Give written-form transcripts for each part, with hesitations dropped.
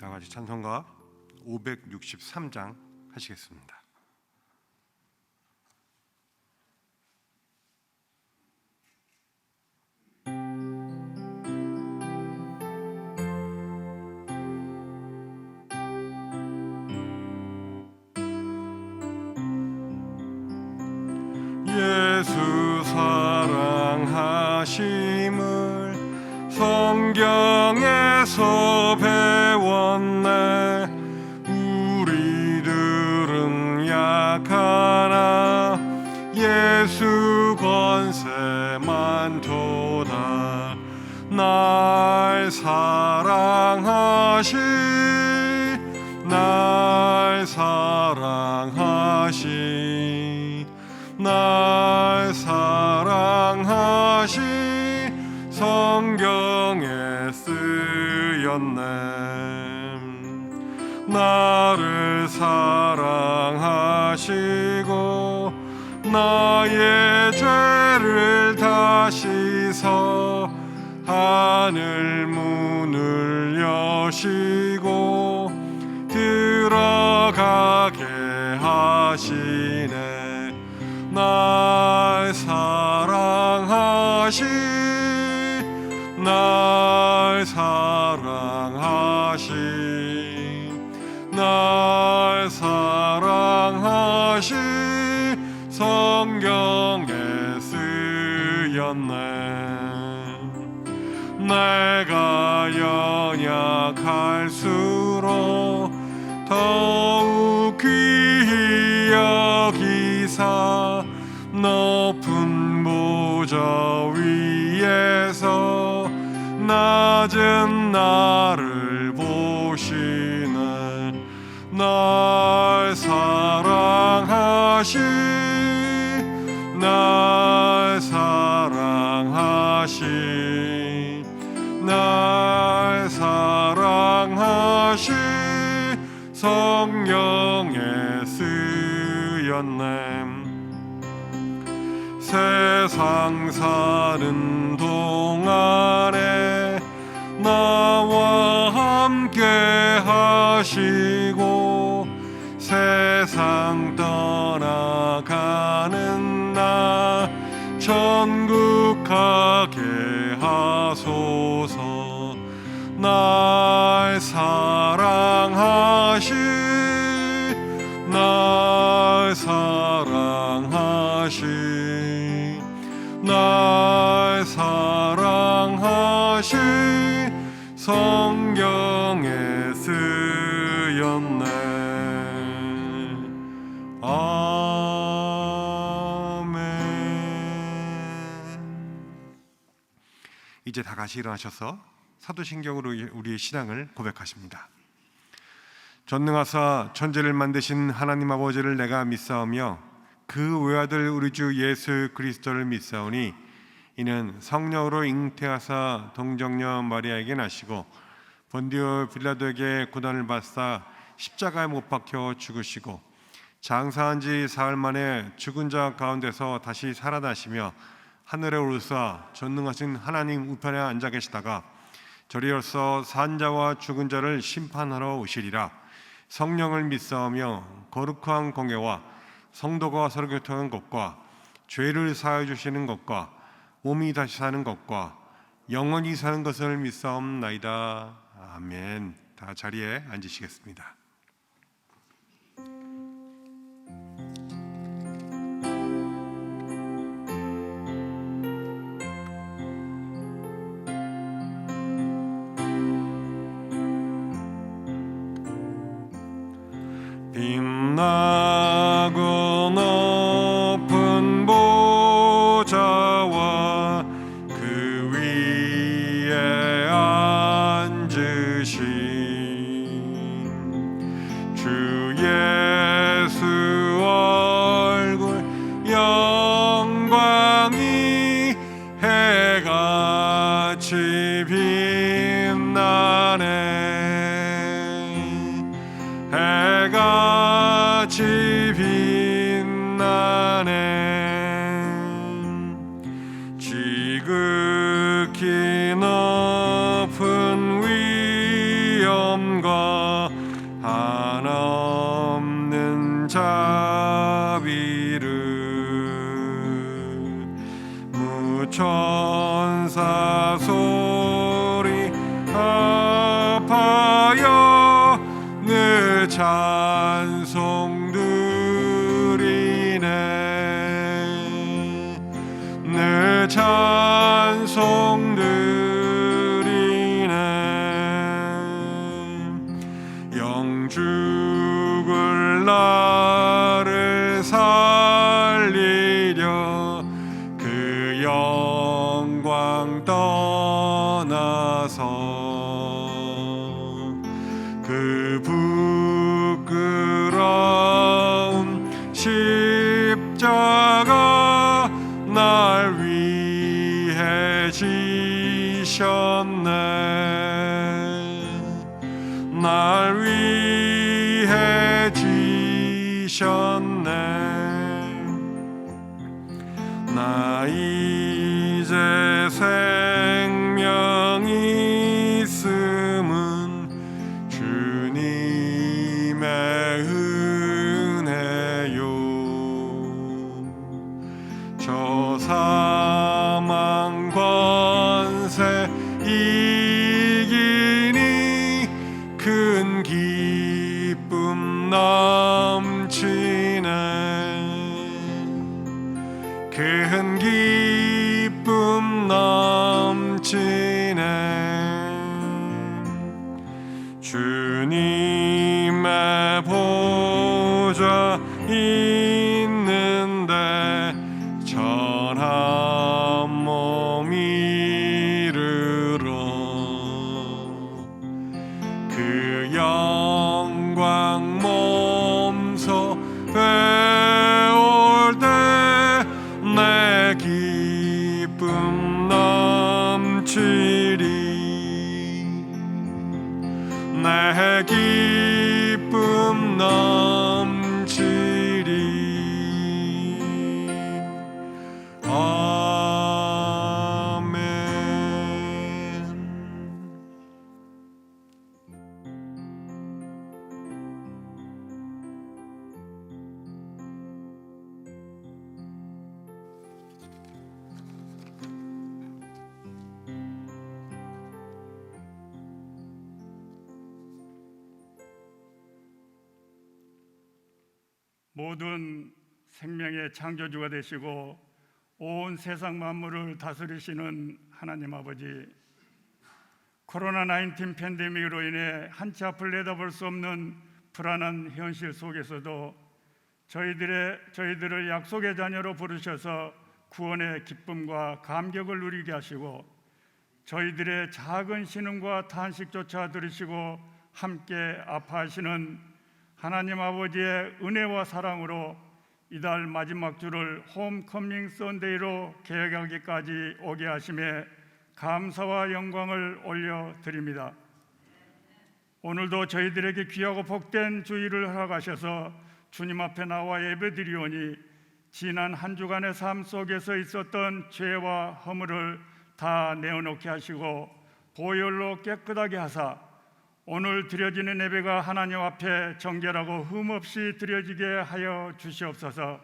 다 같이 찬송가 563장 하시겠습니다. 예수 사랑하심을 성경에서 배웠네. 우리들은 약하나 예수 권세 많도다. 날 사랑하시 날 사랑하시 날 사랑하시 성경에 쓰였네. 나를 사랑하시고 나의 죄를 다 씻어 하늘 문을 여시고 들어가게 하시네. 날 사랑하시 날 사랑하시 날 사랑하시 성경에 쓰였네. 내가 연약할수록 더욱 귀히 여기사 높은 보좌 위에서 낮은 나를 보시네. 날 사랑하시 날 사랑하시 날 사랑하시 성경에 쓰였네. 세상 사는 동안에 나와 함께 하시고 세상 떠나가는 나 천국 가게 하소서. 날 사랑하시 날 사랑하시 날 사랑하시 성경에 쓰였네. 아멘. 이제 다 같이 일어나셔서 사도신경으로 우리의 신앙을 고백하십니다. 전능하사 천지를 만드신 하나님 아버지를 내가 믿사오며 그 외아들 우리 주 예수 그리스도를 믿사오니 이는 성령으로 잉태하사 동정녀 마리아에게 나시고 본디오 빌라도에게 고난을 받사 십자가에 못 박혀 죽으시고 장사한 지 사흘 만에 죽은 자 가운데서 다시 살아나시며 하늘에 오르사 전능하신 하나님 우편에 앉아 계시다가 저리로서 산자와 죽은 자를 심판하러 오시리라. 성령을 믿사오며 거룩한 공예와 성도가 서로 교통하는 것과 죄를 사하여 주시는 것과 몸이 다시 사는 것과 영원히 사는 것을 믿사옵나이다. 아멘. 다 자리에 앉으시겠습니다. 빛나고 높은 보좌와 그 위에 앉으신 드려 그 영광 떠나서 그 부끄러운 십자가 날 위해 지셨네. 날 위해 지셨네. 나 이제 생명이 있음은 주님의 은혜요. 저 사망 권세 이기니 큰 기쁨 넘치네. 큰 기쁨 넘치네. 주님의 보좌 있는데 전한 몸 이르러 그 영광 몸소 배울 때 내 기쁨 넘치리. 내 기쁨 넘치리. 아멘. 모든 생명의 창조주가 되시고 온 세상 만물을 다스리시는 하나님 아버지, 코로나19 팬데믹으로 인해 한치 앞을 내다볼 수 없는 불안한 현실 속에서도 저희들을 약속의 자녀로 부르셔서 구원의 기쁨과 감격을 누리게 하시고 저희들의 작은 신음과 탄식조차 들으시고 함께 아파하시는 하나님 아버지의 은혜와 사랑으로 이달 마지막 주를 홈커밍 선데이로 계획하기까지 오게 하심에 감사와 영광을 올려드립니다. 오늘도 저희들에게 귀하고 복된 주일을 허락하셔서 주님 앞에 나와 예배드리오니 지난 한 주간의 삶 속에서 있었던 죄와 허물을 다 내어놓게 하시고 보혈로 깨끗하게 하사 오늘 드려지는 예배가 하나님 앞에 정결하고 흠없이 드려지게 하여 주시옵소서.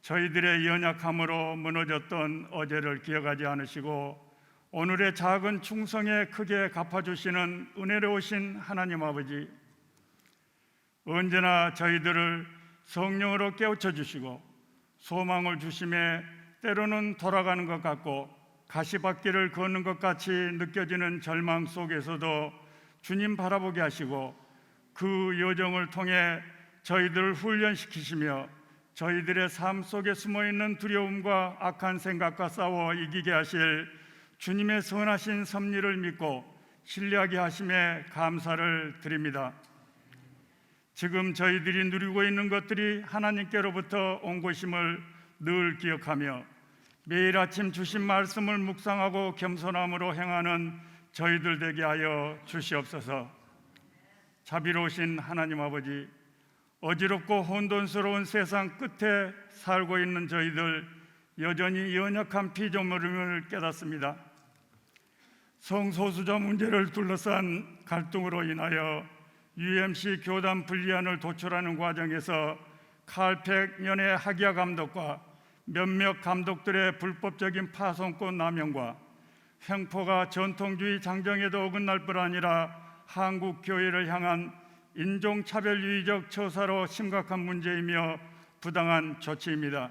저희들의 연약함으로 무너졌던 어제를 기억하지 않으시고 오늘의 작은 충성에 크게 갚아주시는 은혜로우신 하나님 아버지, 언제나 저희들을 성령으로 깨우쳐 주시고 소망을 주심에 때로는 돌아가는 것 같고 가시밭길을 걷는 것 같이 느껴지는 절망 속에서도 주님 바라보게 하시고 그 여정을 통해 저희들을 훈련시키시며 저희들의 삶 속에 숨어있는 두려움과 악한 생각과 싸워 이기게 하실 주님의 선하신 섭리를 믿고 신뢰하게 하심에 감사를 드립니다. 지금 저희들이 누리고 있는 것들이 하나님께로부터 온 것임을 늘 기억하며 매일 아침 주신 말씀을 묵상하고 겸손함으로 행하는 저희들 되게 하여 주시옵소서. 자비로우신 하나님 아버지, 어지럽고 혼돈스러운 세상 끝에 살고 있는 저희들 여전히 연약한 피조물임을 깨닫습니다. 성소수자 문제를 둘러싼 갈등으로 인하여 UMC 교단 분리안을 도출하는 과정에서 칼팩연의 하기야 감독과 몇몇 감독들의 불법적인 파송권 남용과 횡포가 전통주의 장정에도 어긋날 뿐 아니라 한국 교회를 향한 인종차별주의적 처사로 심각한 문제이며 부당한 조치입니다.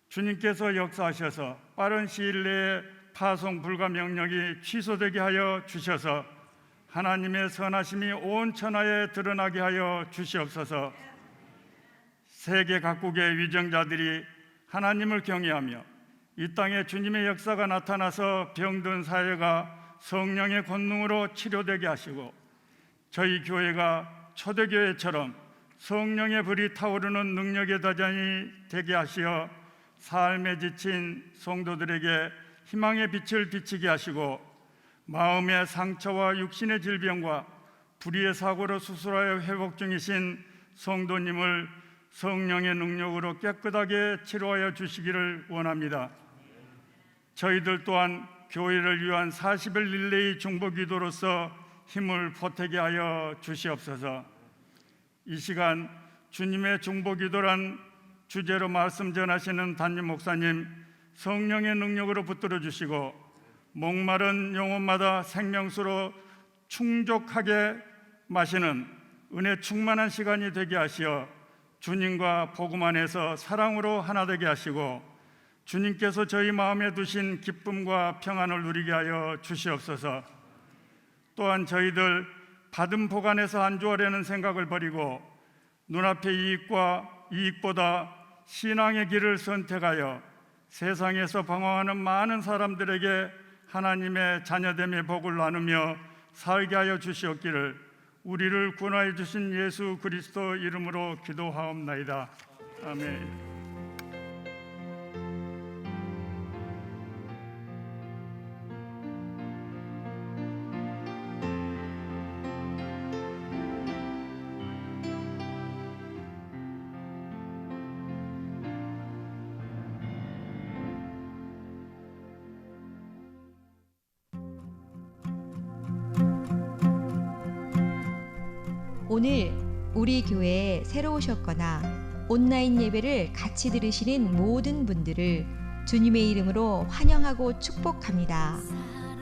주님께서 역사하셔서 빠른 시일 내에 파송 불가 명령이 취소되게 하여 주셔서 하나님의 선하심이 온 천하에 드러나게 하여 주시옵소서. 세계 각국의 위정자들이 하나님을 경외하며 이 땅에 주님의 역사가 나타나서 병든 사회가 성령의 권능으로 치료되게 하시고 저희 교회가 초대교회처럼 성령의 불이 타오르는 능력의 다전이 되게 하시어 삶에 지친 성도들에게 희망의 빛을 비치게 하시고 마음의 상처와 육신의 질병과 불의의 사고로 수술하여 회복 중이신 성도님을 성령의 능력으로 깨끗하게 치료하여 주시기를 원합니다. 저희들 또한 교회를 위한 40일 릴레이 중보기도로서 힘을 보태게 하여 주시옵소서. 이 시간 주님의 중보기도란 주제로 말씀 전하시는 담임 목사님 성령의 능력으로 붙들어 주시고 목마른 영혼마다 생명수로 충족하게 마시는 은혜 충만한 시간이 되게 하시어 주님과 복음 안에서 사랑으로 하나 되게 하시고 주님께서 저희 마음에 두신 기쁨과 평안을 누리게 하여 주시옵소서. 또한 저희들 받은 복 안에서 안주하려는 생각을 버리고 눈앞의 이익보다 신앙의 길을 선택하여 세상에서 방황하는 많은 사람들에게 하나님의 자녀됨의 복을 나누며 살게 하여 주시옵기를 우리를 구원하여 주신 예수 그리스도 이름으로 기도하옵나이다. 아멘. 오늘 우리 교회에 새로 오셨거나 온라인 예배를 같이 들으시는 모든 분들을 주님의 이름으로 환영하고 축복합니다.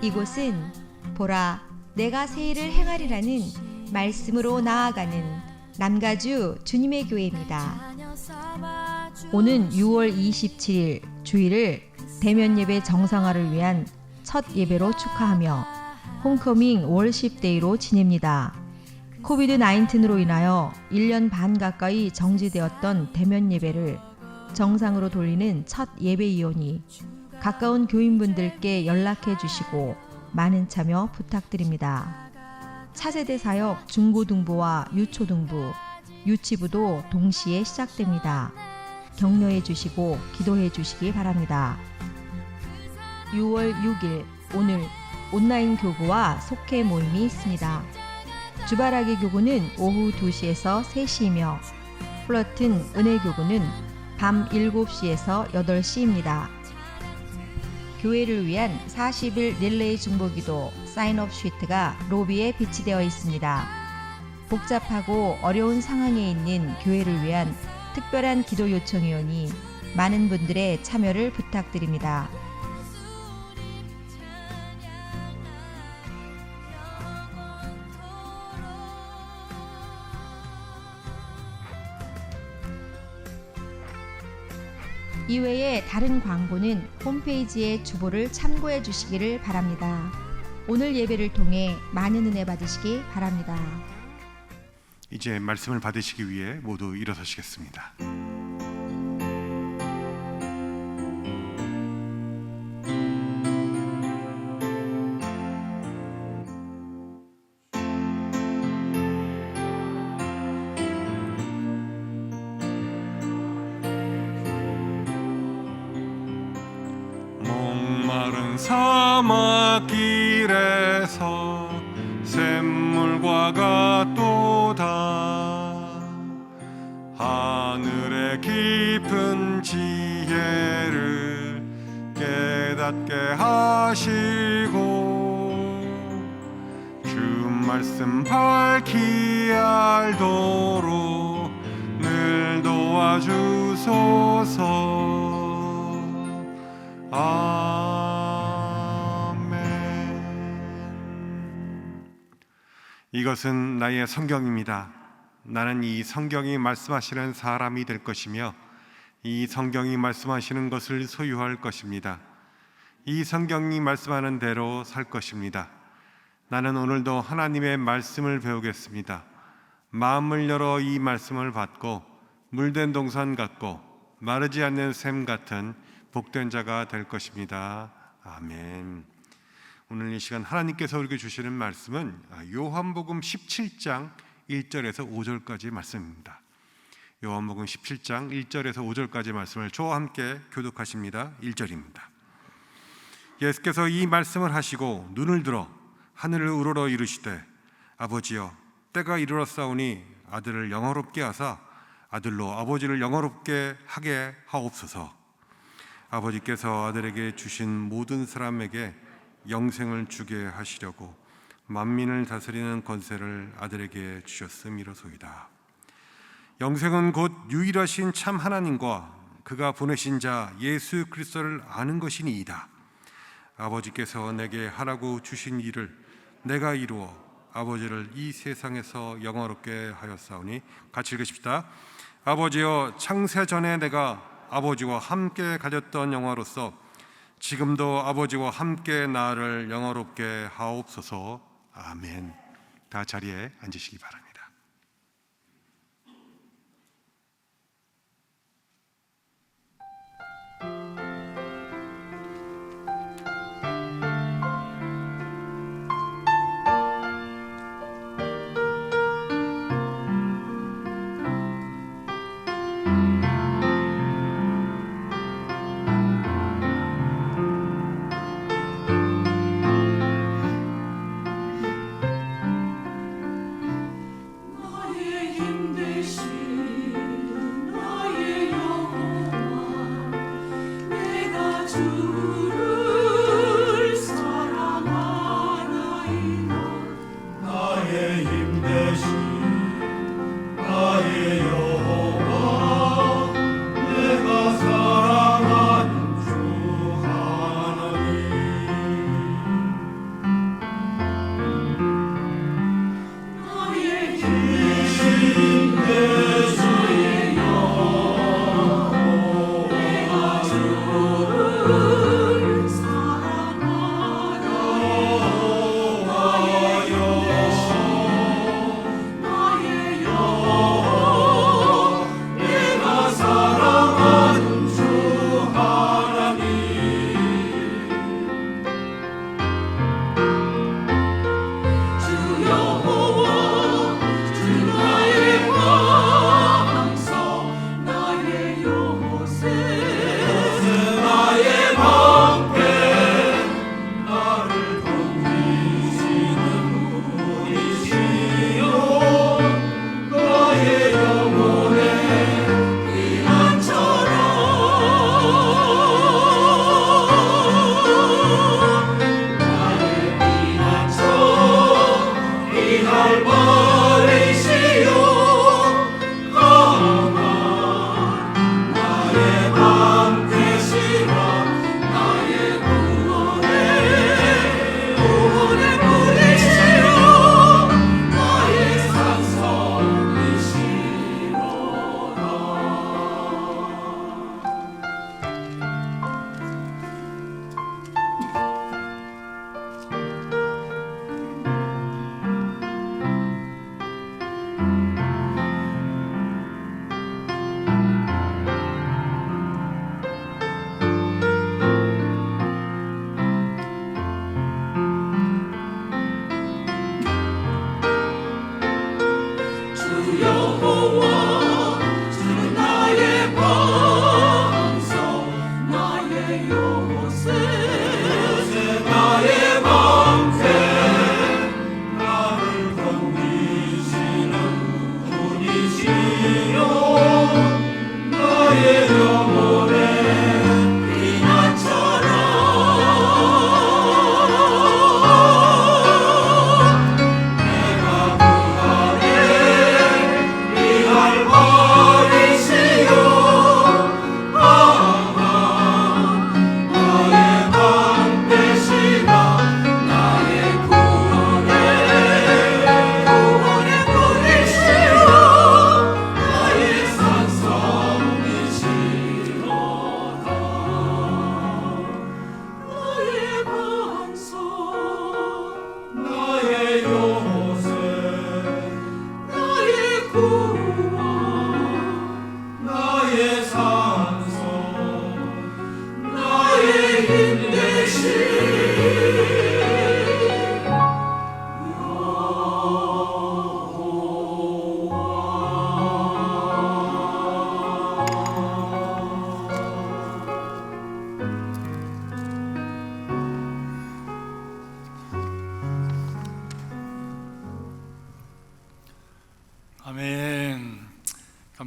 이곳은 보라 내가 새 일을 행하리라는 말씀으로 나아가는 남가주 주님의 교회입니다. 오는 6월 27일 주일을 대면 예배 정상화를 위한 첫 예배로 축하하며 홈커밍 월십데이로 지냅니다. 코비드-19로 인하여 1년 반 가까이 정지되었던 대면 예배를 정상으로 돌리는 첫 예배이오니 가까운 교인분들께 연락해 주시고 많은 참여 부탁드립니다. 차세대 사역 중고등부와 유초등부, 유치부도 동시에 시작됩니다. 격려해 주시고 기도해 주시기 바랍니다. 6월 6일 오늘 온라인 교구와 속회 모임이 있습니다. 주바라기 교구는 오후 2시에서 3시이며 플러튼 은혜 교구는 밤 7시에서 8시입니다. 교회를 위한 40일 릴레이 중보기도 사인업 시트가 로비에 비치되어 있습니다. 복잡하고 어려운 상황에 있는 교회를 위한 특별한 기도 요청이 오니 많은 분들의 참여를 부탁드립니다. 이외에 다른 광고는 홈페이지의 주보를 참고해 주시기를 바랍니다. 오늘 예배를 통해 많은 은혜 받으시기 바랍니다. 이제 말씀을 받으시기 위해 모두 일어서시겠습니다. 목마른 사막길에서 샘물과 같도다. 하늘의 깊은 지혜를 깨닫게 하시고 주 말씀 밝히 알도록 늘 도와주소서. 아멘. 이것은 나의 성경입니다. 나는 이 성경이 말씀하시는 사람이 될 것이며 이 성경이 말씀하시는 것을 소유할 것입니다. 이 성경이 말씀하는 대로 살 것입니다. 나는 오늘도 하나님의 말씀을 배우겠습니다. 마음을 열어 이 말씀을 받고 물된 동산 같고 마르지 않는 샘 같은 복된 자가 될 것입니다. 아멘. 오늘 이 시간 하나님께서 우리에게 주시는 말씀은 요한복음 17장 1절에서 5절까지 말씀입니다. 요한복음 17장 1절에서 5절까지 말씀을 저와 함께 교독하십니다. 1절입니다. 예수께서 이 말씀을 하시고 눈을 들어 하늘을 우러러 이르시되 아버지여 때가 이르렀사오니 아들을 영화롭게 하사 아들로 아버지를 영화롭게 하게 하옵소서. 아버지께서 아들에게 주신 모든 사람에게 영생을 주게 하시려고 만민을 다스리는 권세를 아들에게 주셨음이로소이다. 영생은 곧 유일하신 참 하나님과 그가 보내신 자 예수 그리스도를 아는 것이니이다. 아버지께서 내게 하라고 주신 일을 내가 이루어 아버지를 이 세상에서 영화롭게 하였사오니, 같이 읽으십시다. 아버지여, 창세 전에 내가 아버지와 함께 가졌던 영화로서 지금도 아버지와 함께 나를 영화롭게 하옵소서. 아멘. 다 자리에 앉으시기 바랍니다.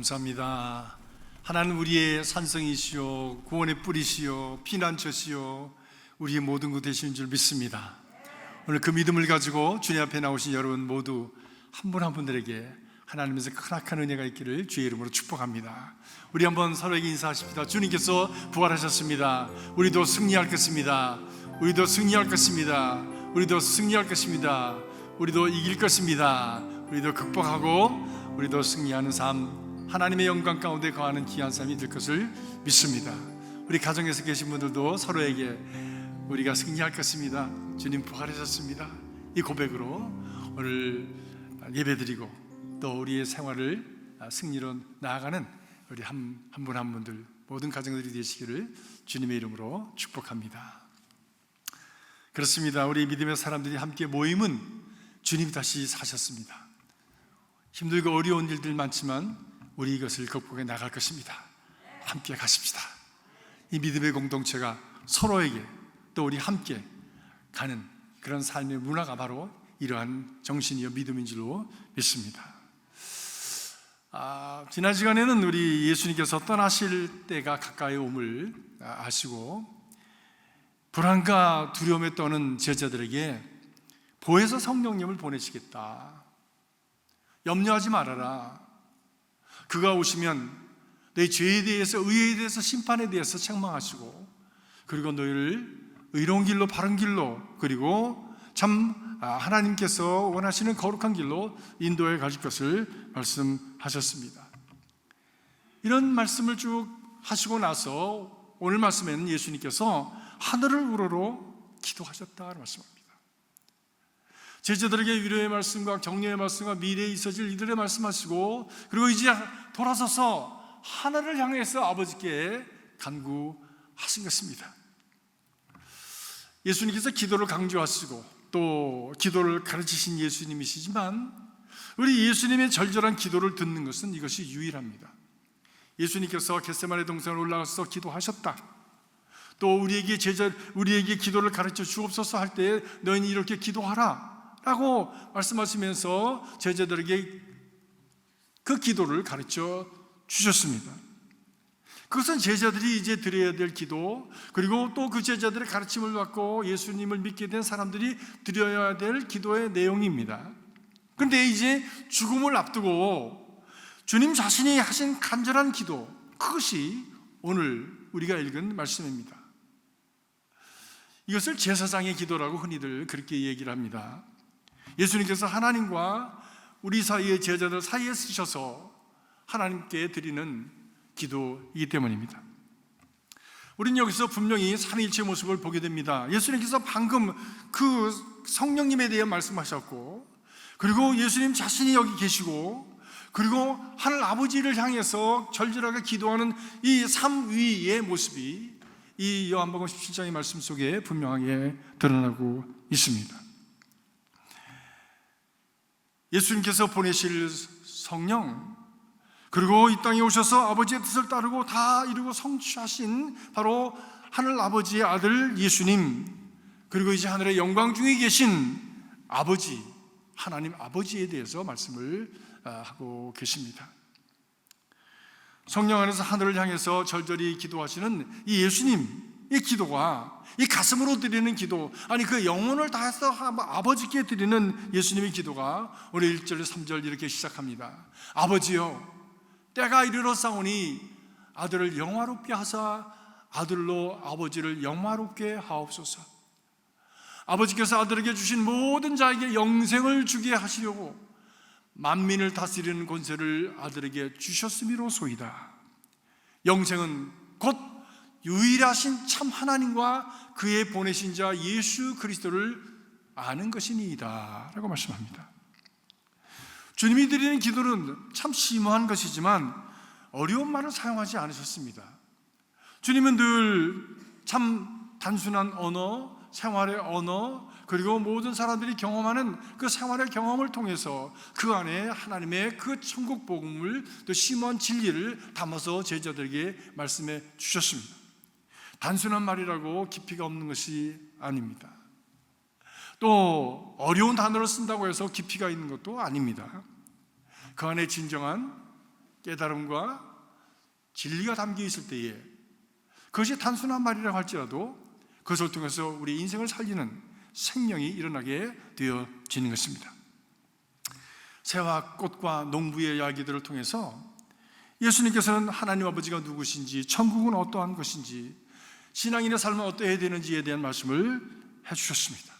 감사합니다. 하나님 우리의 산성이시요 구원의 뿌리시요 피난처시요 우리의 모든 것 되시는 줄 믿습니다. 오늘 그 믿음을 가지고 주님 앞에 나오신 여러분 모두 한 분 한 분들에게 하나님에서 크나큰 은혜가 있기를 주의 이름으로 축복합니다. 우리 한번 서로에게 인사하십시다. 주님께서 부활하셨습니다. 우리도 승리할 것입니다. 우리도 승리할 것입니다. 우리도 승리할 것입니다. 우리도 이길 것입니다. 우리도 극복하고 우리도 승리하는 삶, 하나님의 영광 가운데 거하는 귀한 삶이 될 것을 믿습니다. 우리 가정에서 계신 분들도 서로에게 우리가 승리할 것입니다. 주님 부활하셨습니다. 이 고백으로 오늘 예배드리고 또 우리의 생활을 승리로 나아가는 우리 한 분 한 분들 모든 가정들이 되시기를 주님의 이름으로 축복합니다. 그렇습니다. 우리 믿음의 사람들이 함께 모임은 주님이 다시 사셨습니다. 힘들고 어려운 일들 많지만 우리 이것을 극복해 나갈 것입니다. 함께 가십시다. 이 믿음의 공동체가 서로에게 또 우리 함께 가는 그런 삶의 문화가 바로 이러한 정신이요 믿음인 줄로 믿습니다. 지난 시간에는 우리 예수님께서 떠나실 때가 가까이 옴을 아시고 불안과 두려움에 떠는 제자들에게 보혜사 성령님을 보내시겠다. 염려하지 말아라. 그가 오시면 너희 죄에 대해서, 의에 대해서, 심판에 대해서 책망하시고 그리고 너희를 의로운 길로, 바른 길로, 그리고 참 하나님께서 원하시는 거룩한 길로 인도해 가실 것을 말씀하셨습니다. 이런 말씀을 쭉 하시고 나서 오늘 말씀에는 예수님께서 하늘을 우러러 기도하셨다고 말씀합니다. 제자들에게 위로의 말씀과 격려의 말씀과 미래에 있어질 이들의 말씀하시고 그리고 이제 돌아서서 하늘을 향해서 아버지께 간구하신 것입니다. 예수님께서 기도를 강조하시고 또 기도를 가르치신 예수님이시지만 우리 예수님의 절절한 기도를 듣는 것은 이것이 유일합니다. 예수님께서 겟세마네 동산에 올라가서 기도하셨다. 또 우리에게 기도를 가르쳐 주옵소서 할 때 너희는 이렇게 기도하라 라고 말씀하시면서 제자들에게 그 기도를 가르쳐 주셨습니다. 그것은 제자들이 이제 드려야 될 기도, 그리고 또 그 제자들의 가르침을 받고 예수님을 믿게 된 사람들이 드려야 될 기도의 내용입니다. 그런데 이제 죽음을 앞두고 주님 자신이 하신 간절한 기도, 그것이 오늘 우리가 읽은 말씀입니다. 이것을 제사장의 기도라고 흔히들 그렇게 얘기를 합니다. 예수님께서 하나님과 우리 사이의 제자들 사이에 쓰셔서 하나님께 드리는 기도이기 때문입니다. 우리는 여기서 분명히 삼위일체의 모습을 보게 됩니다. 예수님께서 방금 그 성령님에 대해 말씀하셨고 그리고 예수님 자신이 여기 계시고 그리고 하늘 아버지를 향해서 절절하게 기도하는 이 삼위의 모습이 이 요한복음 17장의 말씀 속에 분명하게 드러나고 있습니다. 예수님께서 보내실 성령 그리고 이 땅에 오셔서 아버지의 뜻을 따르고 다 이루고 성취하신 바로 하늘 아버지의 아들 예수님 그리고 이제 하늘의 영광 중에 계신 아버지 하나님 아버지에 대해서 말씀을 하고 계십니다. 성령 안에서 하늘을 향해서 절절히 기도하시는 이 예수님의 기도가 이 가슴으로 드리는 기도, 아니 그 영혼을 다해서 아버지께 드리는 예수님의 기도가 오늘 1절 3절 이렇게 시작합니다. 아버지여 때가 이르렀사오니 아들을 영화롭게 하사 아들로 아버지를 영화롭게 하옵소서. 아버지께서 아들에게 주신 모든 자에게 영생을 주게 하시려고 만민을 다스리는 권세를 아들에게 주셨음이로소이다. 영생은 곧 유일하신 참 하나님과 그의 보내신 자 예수 그리스도를 아는 것이니이다 라고 말씀합니다. 주님이 드리는 기도는 참 심오한 것이지만 어려운 말을 사용하지 않으셨습니다. 주님은 늘 참 단순한 언어, 생활의 언어, 그리고 모든 사람들이 경험하는 그 생활의 경험을 통해서 그 안에 하나님의 그 천국 복음을 또 심오한 진리를 담아서 제자들에게 말씀해 주셨습니다. 단순한 말이라고 깊이가 없는 것이 아닙니다. 또 어려운 단어를 쓴다고 해서 깊이가 있는 것도 아닙니다. 그 안에 진정한 깨달음과 진리가 담겨 있을 때에 그것이 단순한 말이라고 할지라도 그것을 통해서 우리 인생을 살리는 생명이 일어나게 되어지는 것입니다. 새와 꽃과 농부의 이야기들을 통해서 예수님께서는 하나님 아버지가 누구신지, 천국은 어떠한 것인지, 신앙인의 삶은 어떠해야 되는지에 대한 말씀을 해주셨습니다.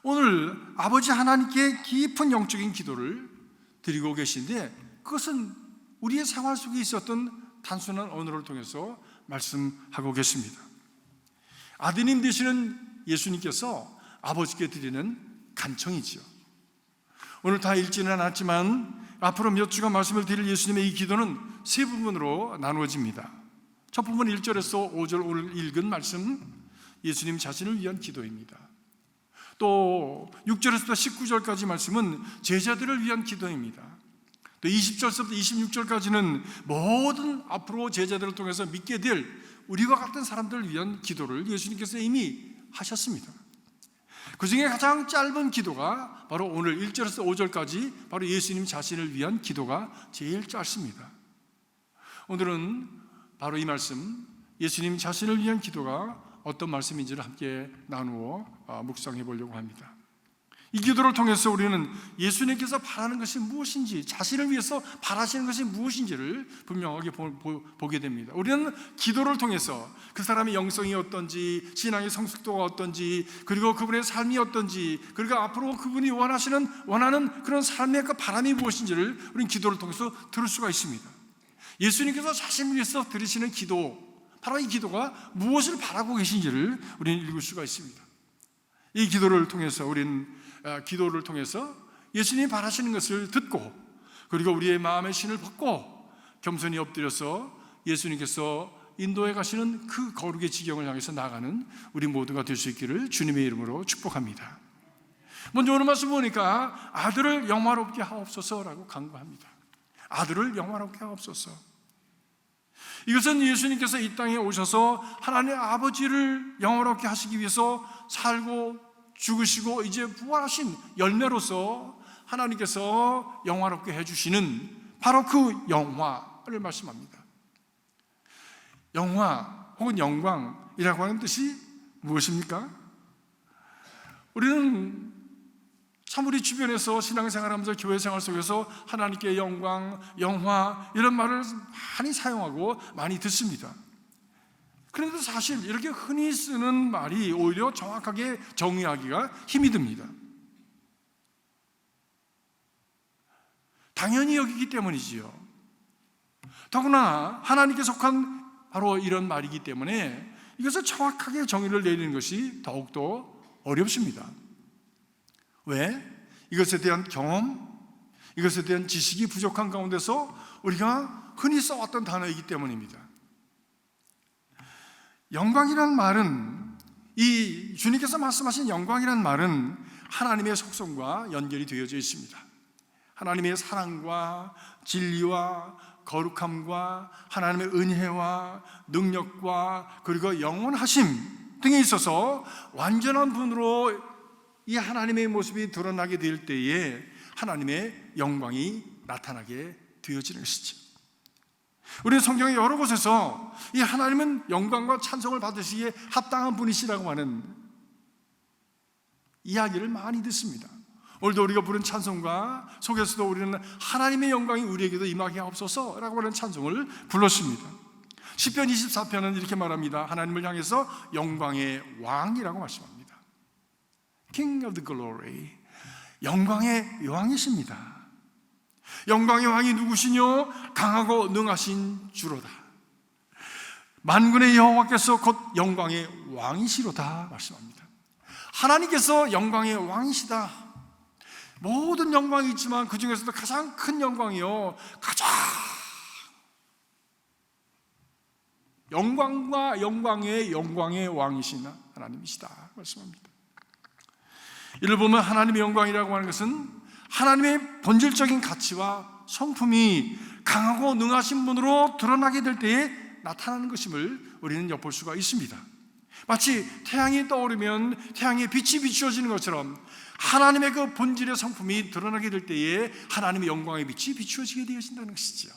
오늘 아버지 하나님께 깊은 영적인 기도를 드리고 계신데 그것은 우리의 생활 속에 있었던 단순한 언어를 통해서 말씀하고 계십니다. 아드님 되시는 예수님께서 아버지께 드리는 간청이지요. 오늘 다 읽지는 않았지만 앞으로 몇 주간 말씀을 드릴 예수님의 이 기도는 세 부분으로 나누어집니다. 첫 부분 1절에서 5절 오늘 읽은 말씀, 예수님 자신을 위한 기도입니다. 또 6절에서부터 19절까지 말씀은 제자들을 위한 기도입니다. 또 20절에서부터 26절까지는 모든 앞으로 제자들을 통해서 믿게 될 우리와 같은 사람들을 위한 기도를 예수님께서 이미 하셨습니다. 그 중에 가장 짧은 기도가 바로 오늘 1절에서 5절까지 바로 예수님 자신을 위한 기도가 제일 짧습니다. 오늘은 바로 이 말씀, 예수님 자신을 위한 기도가 어떤 말씀인지를 함께 나누어 묵상해 보려고 합니다. 이 기도를 통해서 우리는 예수님께서 바라는 것이 무엇인지, 자신을 위해서 바라시는 것이 무엇인지를 분명하게 보게 됩니다. 우리는 기도를 통해서 그 사람의 영성이 어떤지, 신앙의 성숙도가 어떤지, 그리고 그분의 삶이 어떤지, 그리고 앞으로 그분이 원하는 그런 삶의 그 바람이 무엇인지를 우리는 기도를 통해서 들을 수가 있습니다. 예수님께서 자신을 위해서 드리시는 기도, 바로 이 기도가 무엇을 바라고 계신지를 우리는 읽을 수가 있습니다. 이 기도를 통해서 우리는 기도를 통해서 예수님이 바라시는 것을 듣고, 그리고 우리의 마음의 신을 벗고 겸손히 엎드려서 예수님께서 인도해 가시는 그 거룩의 지경을 향해서 나아가는 우리 모두가 될 수 있기를 주님의 이름으로 축복합니다. 먼저 오늘 말씀 보니까 아들을 영화롭게 하옵소서라고 간구합니다. 아들을 영화롭게 하옵소서. 이것은 예수님께서 이 땅에 오셔서 하나님 아버지를 영화롭게 하시기 위해서 살고 죽으시고 이제 부활하신 열매로서 하나님께서 영화롭게 해주시는 바로 그 영화를 말씀합니다. 영화 혹은 영광이라고 하는 뜻이 무엇입니까? 우리는 참 우리 주변에서 신앙생활하면서 교회생활 속에서 하나님께 영광, 영화 이런 말을 많이 사용하고 많이 듣습니다. 그런데 사실 이렇게 흔히 쓰는 말이 오히려 정확하게 정의하기가 힘이 듭니다. 당연히 여기기 때문이지요. 더구나 하나님께 속한 바로 이런 말이기 때문에 이것을 정확하게 정의를 내리는 것이 더욱더 어렵습니다. 왜? 이것에 대한 경험, 이것에 대한 지식이 부족한 가운데서 우리가 흔히 써왔던 단어이기 때문입니다. 영광이란 말은, 이 주님께서 말씀하신 영광이란 말은 하나님의 속성과 연결이 되어져 있습니다. 하나님의 사랑과 진리와 거룩함과 하나님의 은혜와 능력과 그리고 영원하심 등에 있어서 완전한 분으로 이 하나님의 모습이 드러나게 될 때에 하나님의 영광이 나타나게 되어지는 것이죠. 우리 성경의 여러 곳에서 이 하나님은 영광과 찬송을 받으시기에 합당한 분이시라고 하는 이야기를 많이 듣습니다. 오늘도 우리가 부른 찬송가 속에서도 우리는 하나님의 영광이 우리에게도 임하게 하옵소서라고 하는 찬송을 불렀습니다. 시편 24편은 이렇게 말합니다. 하나님을 향해서 영광의 왕이라고 말씀합니다. King of the glory, 영광의 왕이십니다. 영광의 왕이 누구시뇨? 강하고 능하신 주로다. 만군의 여호와께서 곧 영광의 왕이시로다 말씀합니다. 하나님께서 영광의 왕이시다. 모든 영광이 있지만 그 중에서도 가장 큰 영광이요, 가장 영광과 영광의 왕이신 하나님이시다 말씀합니다. 이를 보면 하나님의 영광이라고 하는 것은 하나님의 본질적인 가치와 성품이 강하고 능하신 분으로 드러나게 될 때에 나타나는 것임을 우리는 엿볼 수가 있습니다. 마치 태양이 떠오르면 태양의 빛이 비추어지는 것처럼 하나님의 그 본질의 성품이 드러나게 될 때에 하나님의 영광의 빛이 비추어지게 되어진다는 것이죠.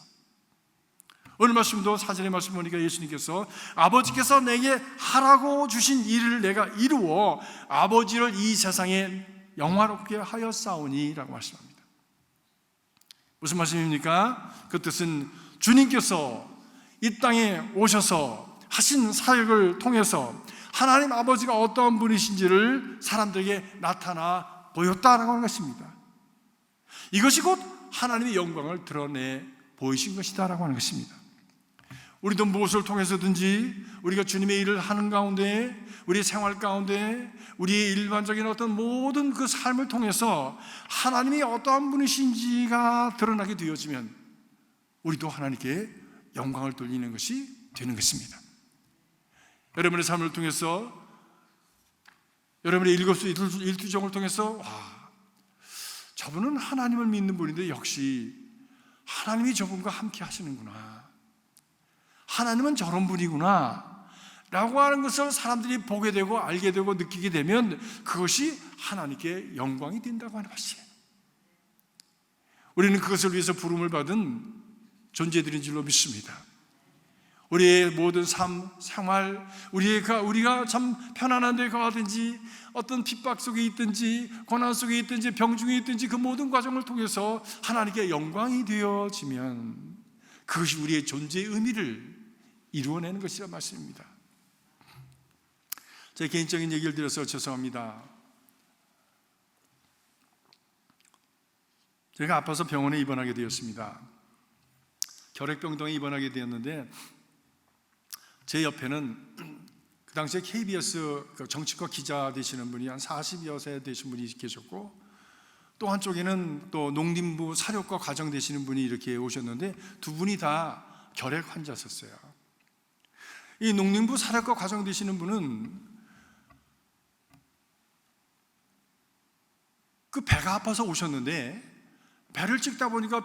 오늘 말씀도 사전에 말씀 보니까 예수님께서 아버지께서 내게 하라고 주신 일을 내가 이루어 아버지를 이 세상에 영화롭게 하였사오니 라고 말씀합니다. 무슨 말씀입니까? 그 뜻은 주님께서 이 땅에 오셔서 하신 사역을 통해서 하나님 아버지가 어떠한 분이신지를 사람들에게 나타나 보였다라고 하는 것입니다. 이것이 곧 하나님의 영광을 드러내 보이신 것이다라고 하는 것입니다. 우리도 무엇을 통해서든지 우리가 주님의 일을 하는 가운데, 우리의 생활 가운데, 우리의 일반적인 어떤 모든 그 삶을 통해서 하나님이 어떠한 분이신지가 드러나게 되어지면 우리도 하나님께 영광을 돌리는 것이 되는 것입니다. 여러분의 삶을 통해서, 여러분의 일투종을 통해서 저분은 하나님을 믿는 분인데 역시 하나님이 저분과 함께 하시는구나, 하나님은 저런 분이구나 라고 하는 것을 사람들이 보게 되고 알게 되고 느끼게 되면 그것이 하나님께 영광이 된다고 하는 것이에요. 우리는 그것을 위해서 부름을 받은 존재들인 줄로 믿습니다. 우리의 모든 삶, 생활, 우리가 참 편안한 데 가든지 어떤 핍박 속에 있든지 고난 속에 있든지 병 중에 있든지 그 모든 과정을 통해서 하나님께 영광이 되어지면 그것이 우리의 존재의 의미를 이루어내는 것이란 말씀입니다. 제 개인적인 얘기를 드려서 죄송합니다. 제가 아파서 병원에 입원하게 되었습니다. 결핵병동에 입원하게 되었는데 제 옆에는 그 당시에 KBS 정치과 기자 되시는 분이 한 40여 세 되신 분이 계셨고, 또 한쪽에는 또 농림부 사료과 과장 되시는 분이 이렇게 오셨는데 두 분이 다 결핵 환자셨어요. 이 농림부 사료과 과장 되시는 분은 그 배가 아파서 오셨는데 배를 찍다 보니까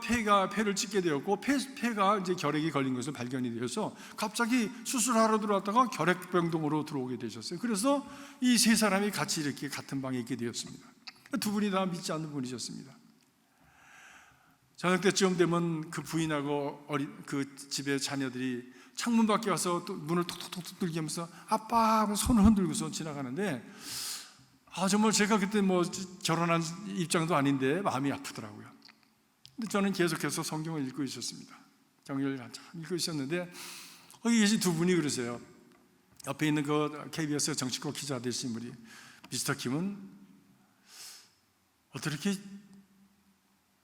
폐를 찍게 되었고 폐가 이제 결핵이 걸린 것으로 발견이 되어서 갑자기 수술하러 들어왔다가 결핵병동으로 들어오게 되셨어요. 그래서 이 세 사람이 같이 이렇게 같은 방에 있게 되었습니다. 두 분이 다 믿지 않는 분이셨습니다. 저녁 때쯤 되면 그 부인하고 그 집의 자녀들이 창문 밖에 와서 또 문을 톡톡톡 두들기 하면서 아빠 하고 손을 흔들고서 지나가는데 정말 제가 그때 뭐 결혼한 입장도 아닌데 마음이 아프더라고요. 근데 저는 계속해서 성경을 읽고 있었습니다. 성경을 한참 읽고 있었는데 거기 계신 두 분이 그러세요. 옆에 있는 그 KBS 정치과 기자 되신 분이, 미스터 킴은 어떻게 이렇게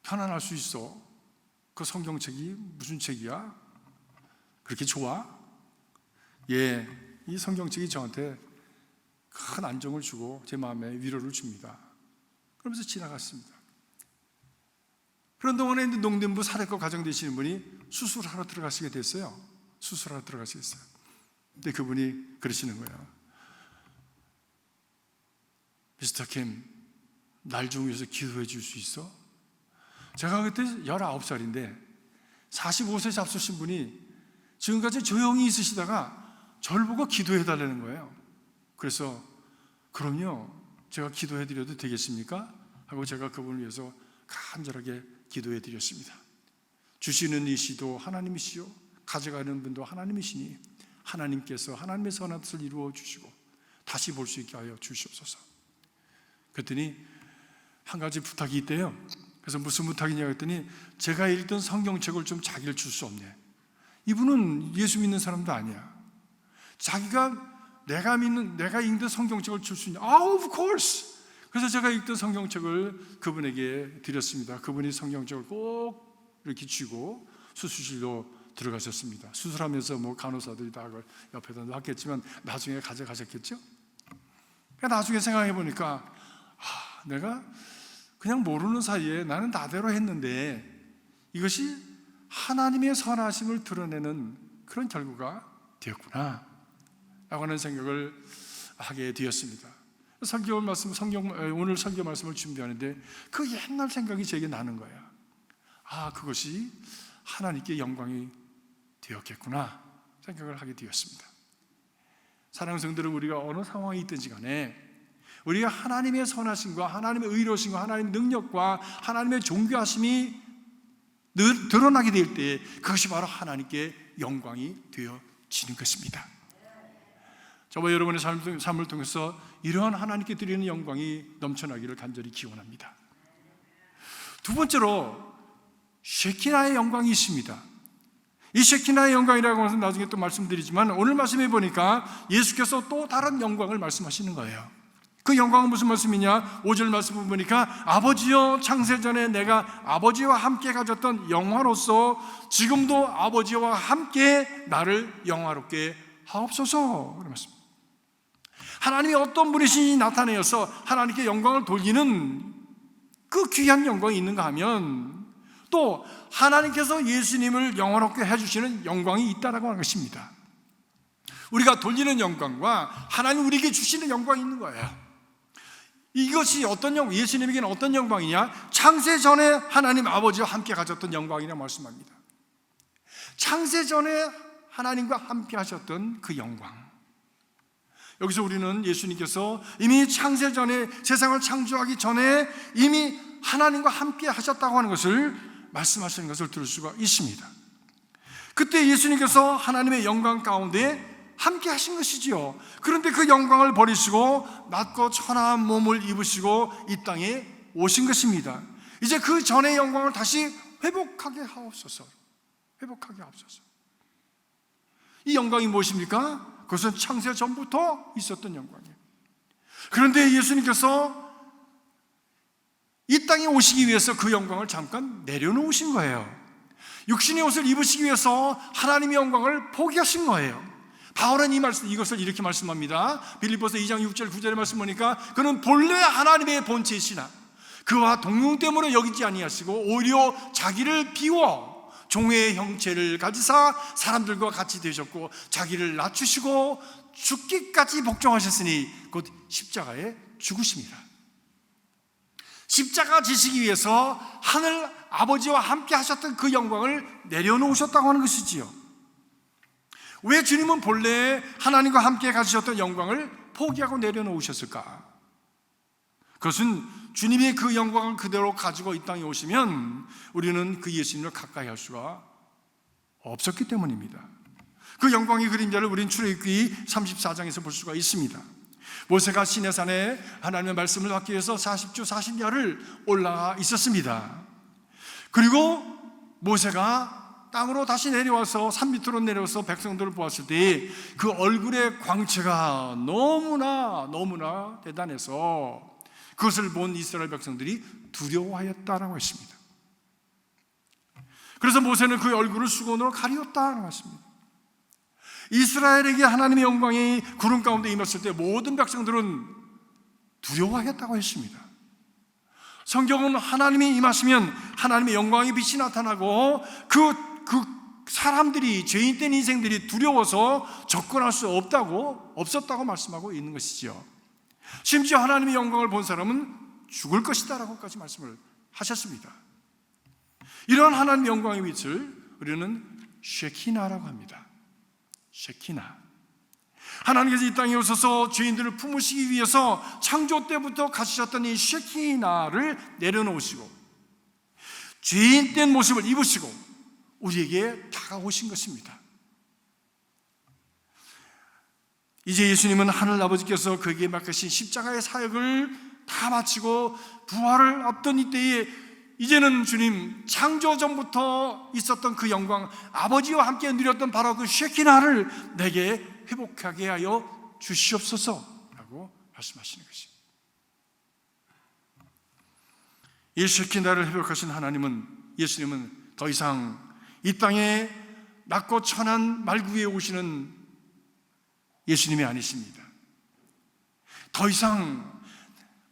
편안할 수 있어? 그 성경책이 무슨 책이야? 그렇게 좋아? 예, 이 성경책이 저한테 큰 안정을 주고 제 마음에 위로를 줍니다. 그러면서 지나갔습니다. 그런 동안에 농림부 사례과 과장 되시는 분이 수술하러 들어가시게 됐어요. 수술하러 들어가시겠어요. 근데 그분이 그러시는 거예요. 미스터 킴, 날 좀 위해서 기도해 줄 수 있어? 제가 그때 19살인데 45세 잡수신 분이 지금까지 조용히 있으시다가 저를 보고 기도해 달라는 거예요. 그래서 그럼요, 제가 기도해 드려도 되겠습니까? 하고 제가 그분을 위해서 간절하게 기도해 드렸습니다. 주시는 이시도 하나님이시요 가져가는 분도 하나님이시니 하나님께서 하나님의 선한 뜻을 이루어 주시고 다시 볼 수 있게 하여 주시옵소서. 그랬더니 한 가지 부탁이 있대요. 그래서 무슨 부탁이냐고 했더니 제가 읽던 성경책을 좀 자기를 줄 수 없네. 이분은 예수 믿는 사람도 아니야. 자기가 내가 읽던 성경책을 줄 수 있냐? Of course. 그래서 제가 읽던 성경책을 그분에게 드렸습니다. 그분이 성경책을 꼭 이렇게 쥐고 수술실로 들어가셨습니다. 수술하면서 뭐 간호사들이 다 그걸 옆에다 놨겠지만 나중에 가져가셨겠죠? 나중에 생각해 보니까 내가 그냥 모르는 사이에 나는 나대로 했는데 이것이 하나님의 선하심을 드러내는 그런 결과가 되었구나 라고 하는 생각을 하게 되었습니다. 오늘 설교 말씀을 준비하는데 그 옛날 생각이 제게 나는 거예요. 그것이 하나님께 영광이 되었겠구나 생각을 하게 되었습니다. 사랑하는 성도들은 우리가 어느 상황에 있든지 간에 우리가 하나님의 선하심과 하나님의 의로우심과 하나님의 능력과 하나님의 존귀하심이 드러나게 될 때 그것이 바로 하나님께 영광이 되어지는 것입니다. 저와 여러분의 삶을 통해서 이러한 하나님께 드리는 영광이 넘쳐나기를 간절히 기원합니다. 두 번째로 쉐키나의 영광이 있습니다. 이 쉐키나의 영광이라고 해서 나중에 또 말씀드리지만 오늘 말씀해 보니까 예수께서 또 다른 영광을 말씀하시는 거예요. 그 영광은 무슨 말씀이냐? 5절 말씀을 보니까 아버지여 창세전에 내가 아버지와 함께 가졌던 영화로서 지금도 아버지와 함께 나를 영화롭게 하옵소서. 그런 말씀. 하나님이 어떤 분이신지 나타내어서 하나님께 영광을 돌리는 그 귀한 영광이 있는가 하면 또 하나님께서 예수님을 영화롭게 해주시는 영광이 있다라고 하는 것입니다. 우리가 돌리는 영광과 하나님 우리에게 주시는 영광이 있는 거예요. 이것이 어떤 영광, 예수님에게는 어떤 영광이냐? 창세 전에 하나님 아버지와 함께 가졌던 영광이라고 말씀합니다. 창세 전에 하나님과 함께 하셨던 그 영광. 여기서 우리는 예수님께서 이미 창세 전에, 세상을 창조하기 전에 이미 하나님과 함께 하셨다고 하는 것을 말씀하시는 것을 들을 수가 있습니다. 그때 예수님께서 하나님의 영광 가운데 함께 하신 것이지요. 그런데 그 영광을 버리시고 낮고 천한 몸을 입으시고 이 땅에 오신 것입니다. 이제 그 전의 영광을 다시 회복하게 하옵소서. 회복하게 하옵소서. 이 영광이 무엇입니까? 그것은 창세 전부터 있었던 영광이에요. 그런데 예수님께서 이 땅에 오시기 위해서 그 영광을 잠깐 내려놓으신 거예요. 육신의 옷을 입으시기 위해서 하나님의 영광을 포기하신 거예요. 바울은 이것을 이렇게 말씀합니다. 빌립보서 2장 6절 9절의 말씀 보니까 그는 본래 하나님의 본체이시나 그와 동등됨으로 여기지 아니하시고 오히려 자기를 비워 종의 형체를 가지사 사람들과 같이 되셨고 자기를 낮추시고 죽기까지 복종하셨으니 곧 십자가에 죽으십니다. 십자가 지시기 위해서 하늘 아버지와 함께 하셨던 그 영광을 내려놓으셨다고 하는 것이지요. 왜 주님은 본래 하나님과 함께 가지셨던 영광을 포기하고 내려놓으셨을까? 그것은 주님이 그 영광을 그대로 가지고 이 땅에 오시면 우리는 그 예수님을 가까이 할 수가 없었기 때문입니다. 그 영광의 그림자를 우리는 출애굽기 34장에서 볼 수가 있습니다. 모세가 시내산에 하나님의 말씀을 받기 위해서 40주 40야를 올라가 있었습니다. 그리고 모세가 땅으로 다시 내려와서 산 밑으로 내려와서 백성들을 보았을 때 그 얼굴의 광채가 너무나 대단해서 그것을 본 이스라엘 백성들이 두려워하였다라고 했습니다. 그래서 모세는 그 얼굴을 수건으로 가리웠다라고 했습니다. 이스라엘에게 하나님의 영광이 구름 가운데 임했을 때 모든 백성들은 두려워하였다고 했습니다. 성경은 하나님이 임하시면 하나님의 영광의 빛이 나타나고 그 사람들이, 죄인된 인생들이 두려워서 접근할 수 없었다고 말씀하고 있는 것이죠. 심지어 하나님의 영광을 본 사람은 죽을 것이다라고까지 말씀을 하셨습니다. 이런 하나님의 영광의 빛을 우리는 쉐키나라고 합니다. 쉐키나. 하나님께서 이 땅에 오셔서 죄인들을 품으시기 위해서 창조 때부터 가지셨던 이 쉐키나를 내려놓으시고 죄인된 모습을 입으시고 우리에게 다가오신 것입니다. 이제 예수님은 하늘 아버지께서 그에게 맡기신 십자가의 사역을 다 마치고 부활을 앞둔 이때에 이제는 주님 창조 전부터 있었던 그 영광, 아버지와 함께 누렸던 바로 그 쉐키나를 내게 회복하게 하여 주시옵소서라고 말씀하시는 것입니다. 이 쉐키나를 회복하신 예수님은 더 이상 이 땅에 낮고 천한 말구 위에 오시는 예수님이 아니십니다. 더 이상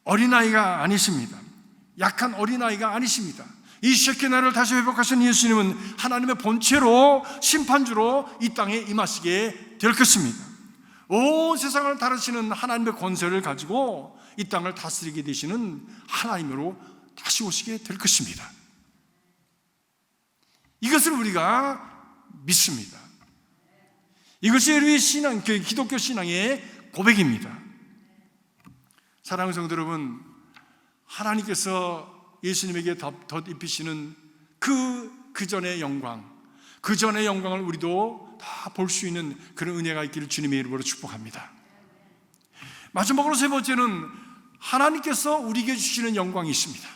어린아이가 아니십니다. 약한 어린아이가 아니십니다. 이 쉐키나를 다시 회복하신 예수님은 하나님의 본체로 심판주로 이 땅에 임하시게 될 것입니다. 온 세상을 다루시는 하나님의 권세를 가지고 이 땅을 다스리게 되시는 하나님으로 다시 오시게 될 것입니다. 이것을 우리가 믿습니다. 이것이 우리 신앙, 기독교 신앙의 고백입니다. 사랑하는 성도 여러분, 하나님께서 예수님에게 덧입히시는 그 전의 영광, 그 전의 영광을 우리도 다 볼 수 있는 그런 은혜가 있기를 주님의 이름으로 축복합니다. 마지막으로 세 번째는 하나님께서 우리에게 주시는 영광이 있습니다.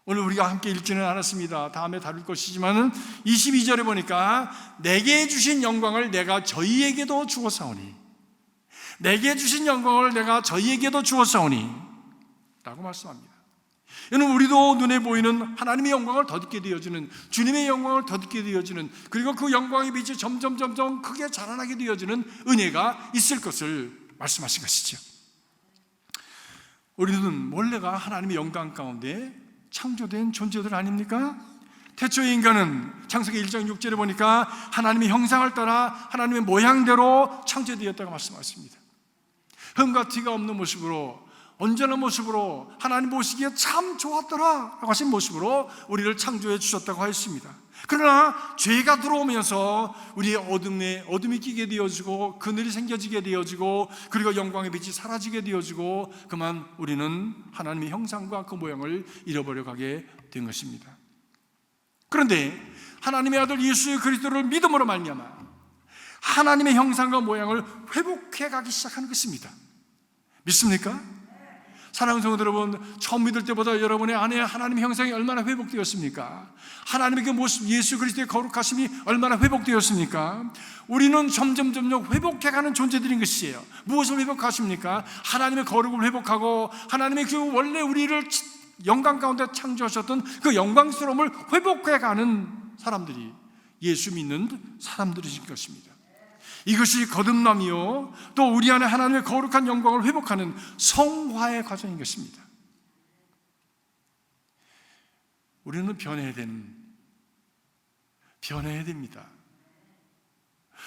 오늘 우리가 함께 읽지는 않았습니다. 다음에 다룰 것이지만은 22절에 보니까 내게 주신 영광을 내가 저희에게도 주었사오니, 내게 주신 영광을 내가 저희에게도 주었사오니 라고 말씀합니다. 이는 우리도 눈에 보이는 하나님의 영광을 덧입게 되어지는, 주님의 영광을 덧입게 되어지는, 그리고 그 영광의 빛이 점점 크게 자라나게 되어지는 은혜가 있을 것을 말씀하신 것이죠. 우리는 원래가 하나님의 영광 가운데 창조된 존재들 아닙니까? 태초의 인간은 창세기 1장 6절에 보니까 하나님의 형상을 따라 하나님의 모양대로 창조되었다고 말씀하십니다. 흠과 티가 없는 모습으로, 온전한 모습으로, 하나님 보시기에 참 좋았더라 라고 하신 모습으로 우리를 창조해 주셨다고 하였습니다. 그러나 죄가 들어오면서 우리의 어둠이 끼게 되어지고 그늘이 생겨지게 되어지고 그리고 영광의 빛이 사라지게 되어지고 그만 우리는 하나님의 형상과 그 모양을 잃어버려 가게 된 것입니다. 그런데 하나님의 아들 예수 그리스도를 믿음으로 말미암아 하나님의 형상과 모양을 회복해 가기 시작하는 것입니다. 믿습니까? 사랑하는 성도 여러분, 처음 믿을 때보다 여러분의 안에 하나님의 형상이 얼마나 회복되었습니까? 하나님의 그 모습, 예수 그리스도의 거룩하심이 얼마나 회복되었습니까? 우리는 점점 회복해가는 존재들인 것이에요. 무엇을 회복하십니까? 하나님의 거룩을 회복하고 하나님의 그 원래 우리를 영광 가운데 창조하셨던 그 영광스러움을 회복해가는 사람들이 예수 믿는 사람들이신 것입니다. 이것이 거듭남이요, 또 우리 안에 하나님의 거룩한 영광을 회복하는 성화의 과정인 것입니다. 우리는 변해야 됩니다.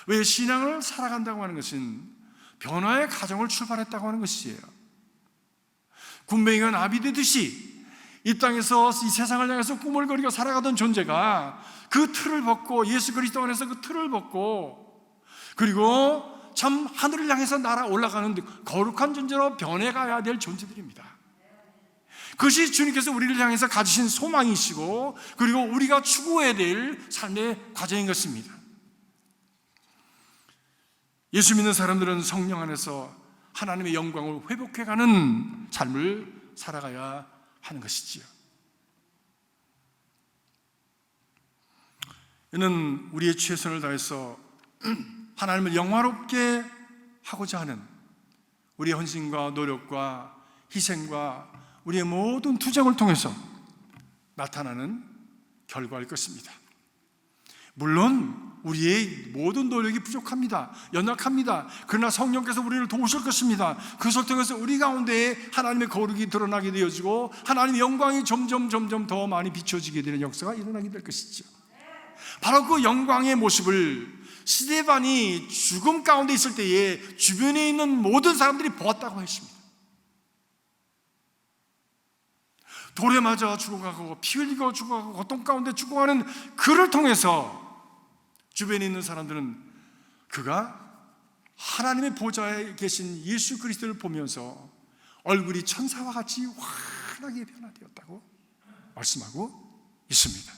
왜? 신앙을 살아간다고 하는 것은 변화의 과정을 출발했다고 하는 것이에요. 군뱅이가 나비 되듯이 이 땅에서 이 세상을 향해서 꿈을 거리고 살아가던 존재가 그 틀을 벗고, 예수 그리스도 안에서 그 틀을 벗고, 그리고 참 하늘을 향해서 날아 올라가는 거룩한 존재로 변해가야 될 존재들입니다. 그것이 주님께서 우리를 향해서 가지신 소망이시고 그리고 우리가 추구해야 될 삶의 과정인 것입니다. 예수 믿는 사람들은 성령 안에서 하나님의 영광을 회복해가는 삶을 살아가야 하는 것이지요. 이는 우리의 최선을 다해서 하나님을 영화롭게 하고자 하는 우리의 헌신과 노력과 희생과 우리의 모든 투쟁을 통해서 나타나는 결과일 것입니다. 물론 우리의 모든 노력이 부족합니다. 연약합니다. 그러나 성령께서 우리를 도우실 것입니다. 그것을 통해서 우리 가운데에 하나님의 거룩이 드러나게 되어지고 하나님의 영광이 점점 더 많이 비춰지게 되는 역사가 일어나게 될 것이죠. 바로 그 영광의 모습을 스데반이 죽음 가운데 있을 때에 주변에 있는 모든 사람들이 보았다고 했습니다. 돌에 맞아 죽어가고 피 흘리고 죽어가고 고통 가운데 죽어가는 그를 통해서 주변에 있는 사람들은 그가 하나님의 보좌에 계신 예수 그리스도를 보면서 얼굴이 천사와 같이 환하게 변화되었다고 말씀하고 있습니다.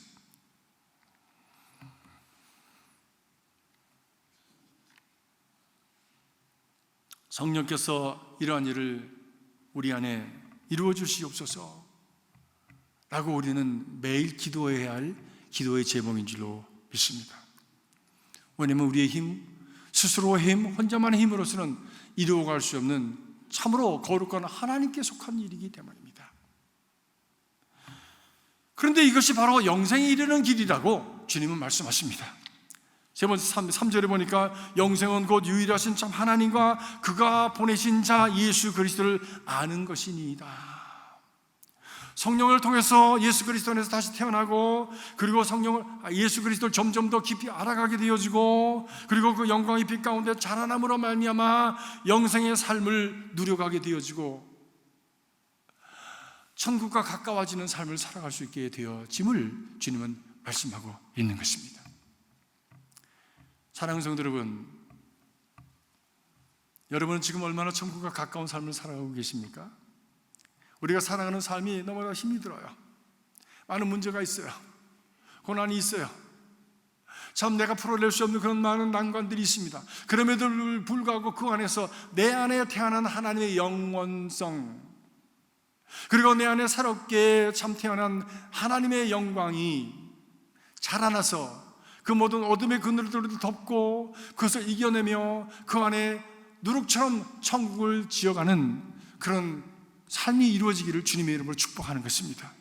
성령께서 이러한 일을 우리 안에 이루어 주시옵소서 라고 우리는 매일 기도해야 할 기도의 제목인 줄로 믿습니다. 왜냐하면 우리의 힘, 스스로의 힘, 혼자만의 힘으로서는 이루어갈 수 없는 참으로 거룩한 하나님께 속한 일이기 때문입니다. 그런데 이것이 바로 영생에 이르는 길이라고 주님은 말씀하십니다. 세 번째 3절에 보니까 영생은 곧 유일하신 참 하나님과 그가 보내신 자 예수 그리스도를 아는 것이니이다. 성령을 통해서 예수 그리스도 안에서 다시 태어나고 그리고 예수 그리스도를 점점 더 깊이 알아가게 되어지고 그리고 그 영광의 빛 가운데 자라남으로 말미암아 영생의 삶을 누려가게 되어지고 천국과 가까워지는 삶을 살아갈 수 있게 되어짐을 주님은 말씀하고 있는 것입니다. 사랑하는 성도 여러분, 여러분은 지금 얼마나 천국과 가까운 삶을 살아가고 계십니까? 우리가 살아가는 삶이 너무나 힘이 들어요. 많은 문제가 있어요. 고난이 있어요. 참 내가 풀어낼 수 없는 그런 많은 난관들이 있습니다. 그럼에도 불구하고 그 안에서 내 안에 태어난 하나님의 영원성, 그리고 내 안에 새롭게 참 태어난 하나님의 영광이 자라나서 그 모든 어둠의 그늘들을 덮고 그것을 이겨내며 그 안에 누룩처럼 천국을 지어가는 그런 삶이 이루어지기를 주님의 이름으로 축복하는 것입니다.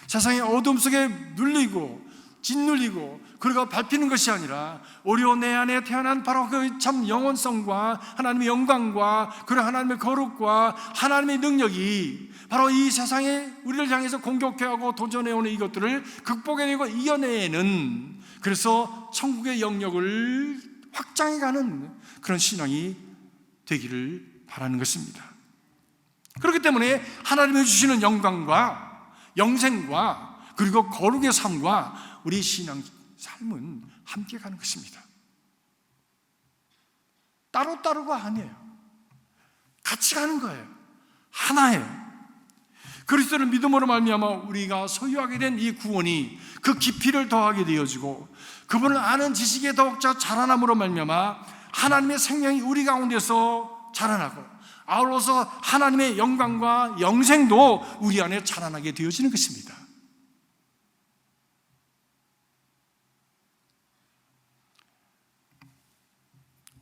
세상의 어둠 속에 눌리고 짓눌리고 그리고 밟히는 것이 아니라 오히려 내 안에 태어난 바로 그 참 영원성과 하나님의 영광과 그리고 하나님의 거룩과 하나님의 능력이 바로 이 세상에 우리를 향해서 공격해오고 도전해오는 이것들을 극복해내고 이겨내는, 그래서 천국의 영역을 확장해가는 그런 신앙이 되기를 바라는 것입니다. 그렇기 때문에 하나님이 주시는 영광과 영생과 그리고 거룩의 삶과 우리 신앙 삶은 함께 가는 것입니다. 따로따로가 아니에요. 같이 가는 거예요. 하나예요. 그리스도를 믿음으로 말미암아 우리가 소유하게 된 이 구원이 그 깊이를 더하게 되어지고 그분을 아는 지식에 더욱더 자라남으로 말미암아 하나님의 생명이 우리 가운데서 자라나고 아울러서 하나님의 영광과 영생도 우리 안에 자라나게 되어지는 것입니다.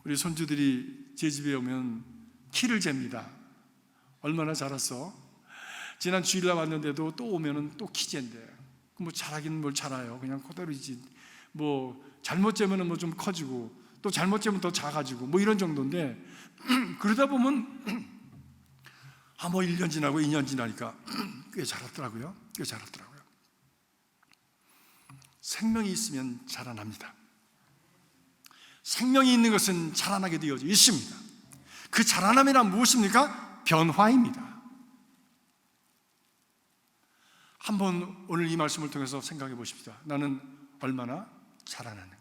우리 손주들이 제 집에 오면 키를 잽니다. 얼마나 자랐어? 지난 주일날 왔는데도 또 오면은 또 키 잰대. 뭐 자라긴 뭘 자라요. 그냥 그대로이지. 뭐 잘못 재면은 뭐 좀 커지고 또 잘못 재면 더 작아지고 뭐 이런 정도인데 그러다 보면 뭐 1년 지나고 2년 지나니까 꽤 자랐더라고요. 꽤 자랐더라고요. 생명이 있으면 자라납니다. 생명이 있는 것은 자라나게 되어 있습니다. 그 자라남이란 무엇입니까? 변화입니다. 한번 오늘 이 말씀을 통해서 생각해 보십시다. 나는 얼마나 자라나는가?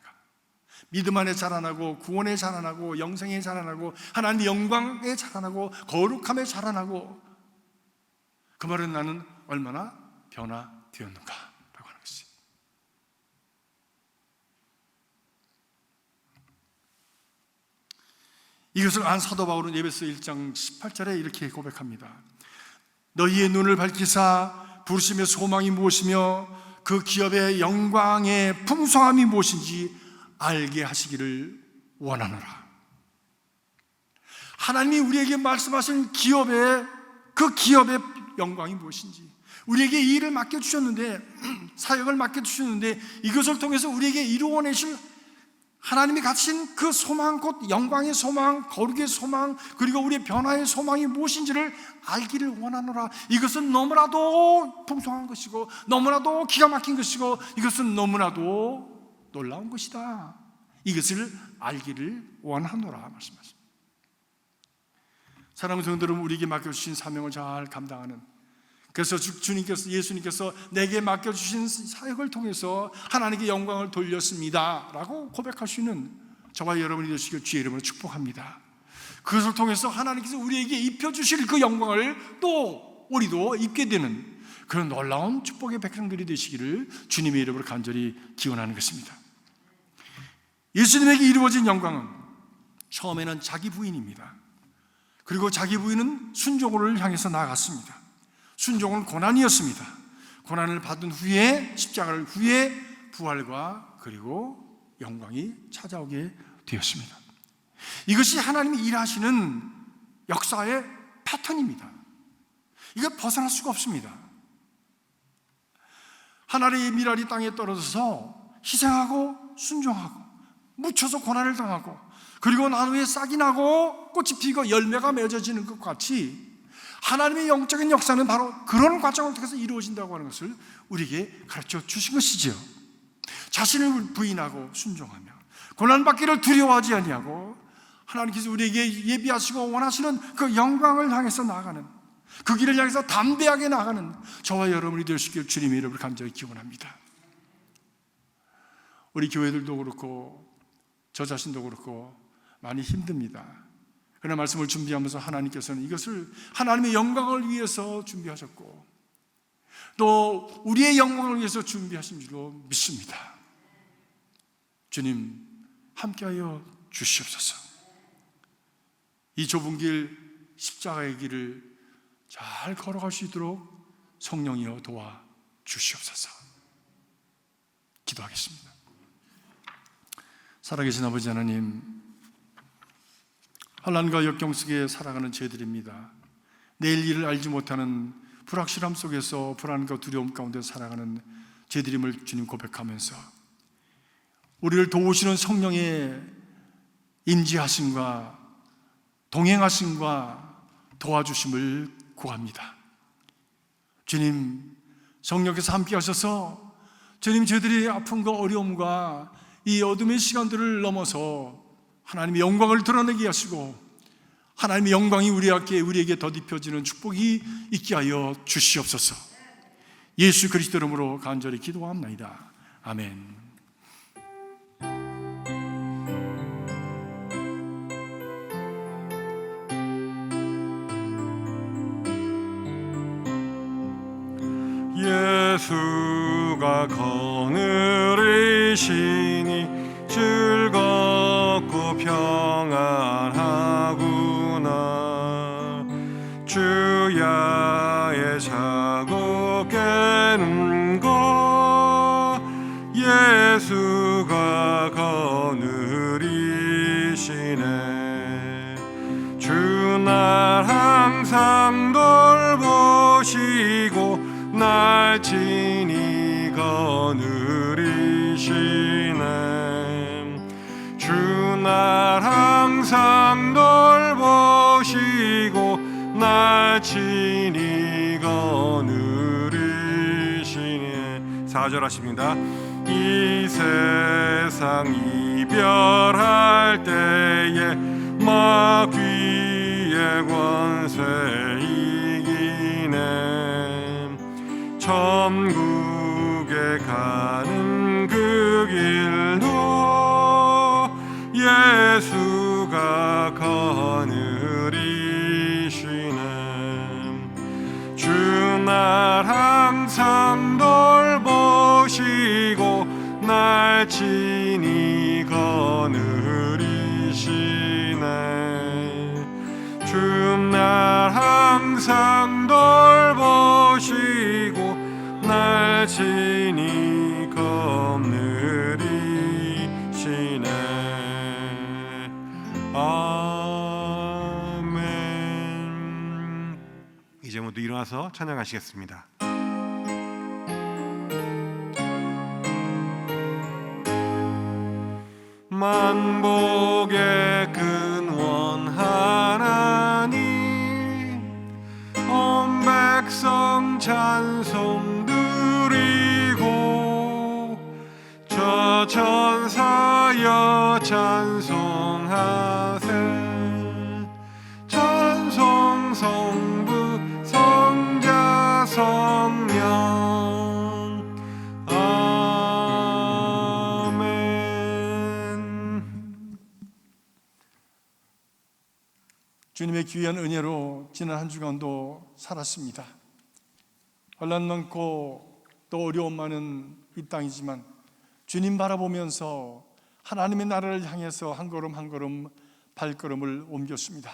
믿음 안에 자라나고 구원에 자라나고 영생에 자라나고 하나님의 영광에 자라나고 거룩함에 자라나고, 그 말은 나는 얼마나 변화되었는가 라고 하는 것이. 이것을 안 사도 바울은 에베소 1장 18절에 이렇게 고백합니다. 너희의 눈을 밝히사 부르심의 소망이 무엇이며 그 기업의 영광의 풍성함이 무엇인지 알게 하시기를 원하노라. 하나님이 우리에게 말씀하신 그 기업의 영광이 무엇인지, 우리에게 이 일을 맡겨주셨는데, 사역을 맡겨주셨는데 이것을 통해서 우리에게 이루어내실 하나님이 가진 그 소망, 곧 영광의 소망, 거룩의 소망, 그리고 우리의 변화의 소망이 무엇인지를 알기를 원하노라. 이것은 너무나도 풍성한 것이고 너무나도 기가 막힌 것이고 이것은 너무나도 놀라운 것이다. 이것을 알기를 원하노라 말씀하십니다. 사랑하는 성도들은 우리에게 맡겨주신 사명을 잘 감당하는, 그래서 예수님께서 내게 맡겨주신 사역을 통해서 하나님께 영광을 돌렸습니다 라고 고백할 수 있는 저와 여러분이 되시길 주의 이름으로 축복합니다. 그것을 통해서 하나님께서 우리에게 입혀주실 그 영광을 또 우리도 입게 되는 그런 놀라운 축복의 백성들이 되시기를 주님의 이름으로 간절히 기원하는 것입니다. 예수님에게 이루어진 영광은 처음에는 자기 부인입니다. 그리고 자기 부인은 순종을 향해서 나아갔습니다. 순종은 고난이었습니다. 고난을 받은 후에, 십자가를 후에 부활과 그리고 영광이 찾아오게 되었습니다. 이것이 하나님이 일하시는 역사의 패턴입니다. 이거 벗어날 수가 없습니다. 하나님의 미랄이 땅에 떨어져서 희생하고 순종하고 묻혀서 고난을 당하고 그리고 나무에 싹이 나고 꽃이 피고 열매가 맺어지는 것 같이 하나님의 영적인 역사는 바로 그런 과정을 통해서 이루어진다고 하는 것을 우리에게 가르쳐 주신 것이지요. 자신을 부인하고 순종하며 고난받기를 두려워하지 아니하고 하나님께서 우리에게 예비하시고 원하시는 그 영광을 향해서 나아가는, 그 길을 향해서 담대하게 나아가는 저와 여러분이 되시길 주님의 이름으로 간절히 기원합니다. 우리 교회들도 그렇고 저 자신도 그렇고 많이 힘듭니다. 그러나 말씀을 준비하면서 하나님께서는 이것을 하나님의 영광을 위해서 준비하셨고 또 우리의 영광을 위해서 준비하신 줄로 믿습니다. 주님 함께하여 주시옵소서. 이 좁은 길, 십자가의 길을 잘 걸어갈 수 있도록 성령이여 도와 주시옵소서. 기도하겠습니다. 살아계신 아버지 하나님, 환난과 역경 속에 살아가는 저희들입니다. 내일 일을 알지 못하는 불확실함 속에서 불안과 두려움 가운데 살아가는 저희들임을 주님 고백하면서 우리를 도우시는 성령의 임재하심과 동행하심과 도와주심을 구합니다. 주님, 성령께서 함께 하셔서 주님, 저희들이 아픔과 어려움과 이 어둠의 시간들을 넘어서 하나님의 영광을 드러내게 하시고 하나님의 영광이 우리에게 덧입혀지는 축복이 있게 하여 주시옵소서. 예수 그리스도 이름으로 간절히 기도합나이다. 아멘. 예수가 거느리시니 즐겁고 평안하구나. 주야의 자고 깨는 것 예수가 거느리시네. 주 날 항상 돌보시고 날 친히 거느리시네. 주 날 항상 돌보시고 날 친히 거느리시네. 4절 하십니다. 이 세상 이별할 때에 마귀의 권세 이기네. 천국에 가는 그 길도 예수가 거느리시네. 주 날 항상 돌보시고 날 친히 거느리시네. 주 날 항상 돌보시고 날 친히 거느리시네. 아멘. 이제 모두 일어나서 찬양하시겠습니다. 만복의 근원 하나님, 온 백성 찬송 드리고 저 천사여 찬송하세. 찬송 성부 성자 성령. 주님의 귀한 은혜로 지난 한 주간도 살았습니다. 환난 많고 또 어려움 많은 이 땅이지만 주님 바라보면서 하나님의 나라를 향해서 한 걸음 한 걸음 발걸음을 옮겼습니다.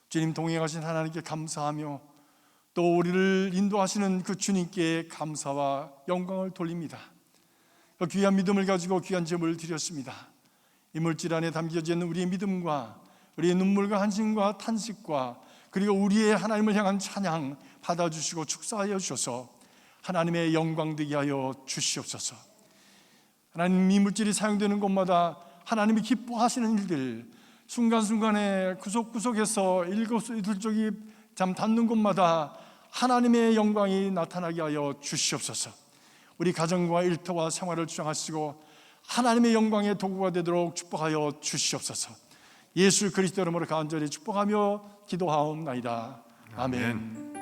주님 동행하신 하나님께 감사하며 또 우리를 인도하시는 그 주님께 감사와 영광을 돌립니다. 그 귀한 믿음을 가지고 귀한 제물을 드렸습니다. 이 물질 안에 담겨져 있는 우리의 믿음과 우리의 눈물과 한심과 탄식과 그리고 우리의 하나님을 향한 찬양 받아주시고 축사하여 주셔서 하나님의 영광 되게 하여 주시옵소서. 하나님, 이 물질이 사용되는 곳마다 하나님이 기뻐하시는 일들, 순간순간에 구석구석에서 일거수일투족이 잠 닿는 곳마다 하나님의 영광이 나타나게 하여 주시옵소서. 우리 가정과 일터와 생활을 주장하시고 하나님의 영광의 도구가 되도록 축복하여 주시옵소서. 예수 그리스도 이름으로 간절히 축복하며 기도하옵나이다. 아멘.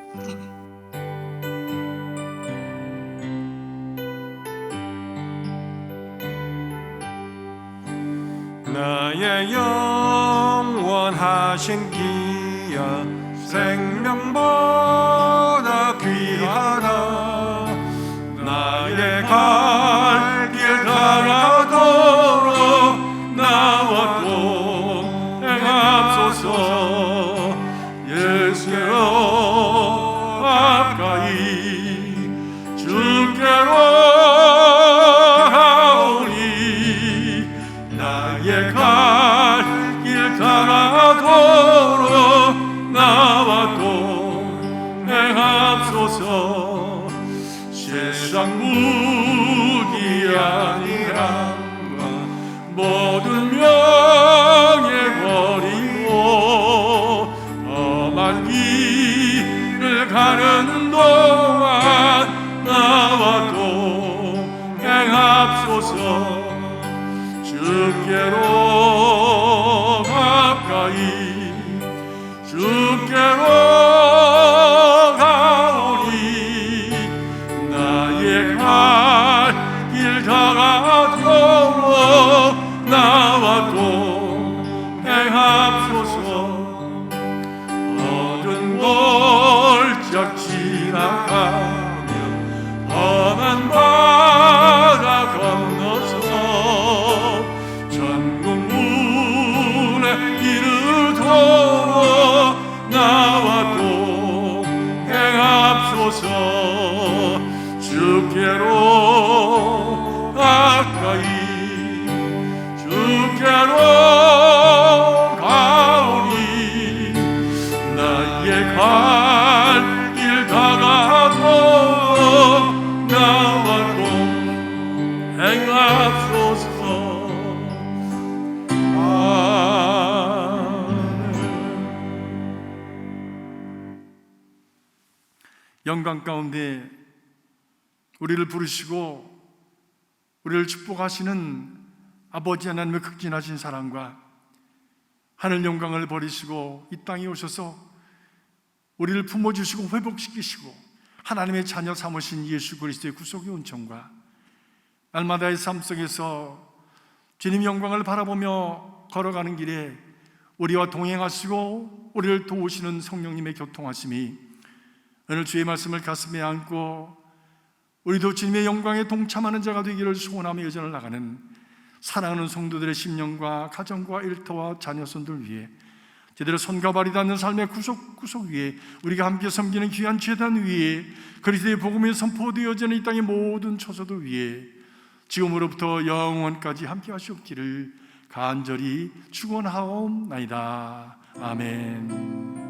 나의 영원하신 기야 생명보다 귀하다. 나의 갈 길 다가도록 하소서. 예수께로 가까이 주께로 가오니 나의 갈 길 다가도록 나와 동행하소서. 세상 무기 아니라 모든 명예 버리고 험한 길을 가는 동안 나와 동행하소서. 주께로 가까이 주께로 가오니 나의 갈 길 다가도록 나와 동행하소서. 어두운 골짝 지나가며 험한 바다 건너서 전국 문에 이르도록 나와 동행하소서. 주께로 가까이 주께로 가오니 나의 갈 길 다가도록 나와 동행하소서. 영광 가운데 우리를 부르시고 우리를 축복하시는 아버지 하나님의 극진하신 사랑과 하늘 영광을 버리시고 이 땅에 오셔서 우리를 품어주시고 회복시키시고 하나님의 자녀 삼으신 예수 그리스도의 구속의 은총과 날마다의 삶 속에서 주님 영광을 바라보며 걸어가는 길에 우리와 동행하시고 우리를 도우시는 성령님의 교통하심이 오늘 주의 말씀을 가슴에 안고 우리도 주님의 영광에 동참하는 자가 되기를 소원하며 여전을 나가는 사랑하는 성도들의 심령과 가정과 일터와 자녀손들 위해 제대로 손과 발이 닿는 삶의 구속 위에 우리가 함께 섬기는 귀한 제단 위에 그리스도의 복음이 선포되어지는 이 땅의 모든 처소들 위에 지금으로부터 영원까지 함께 하시옵기를 간절히 축원하옵나이다. 아멘.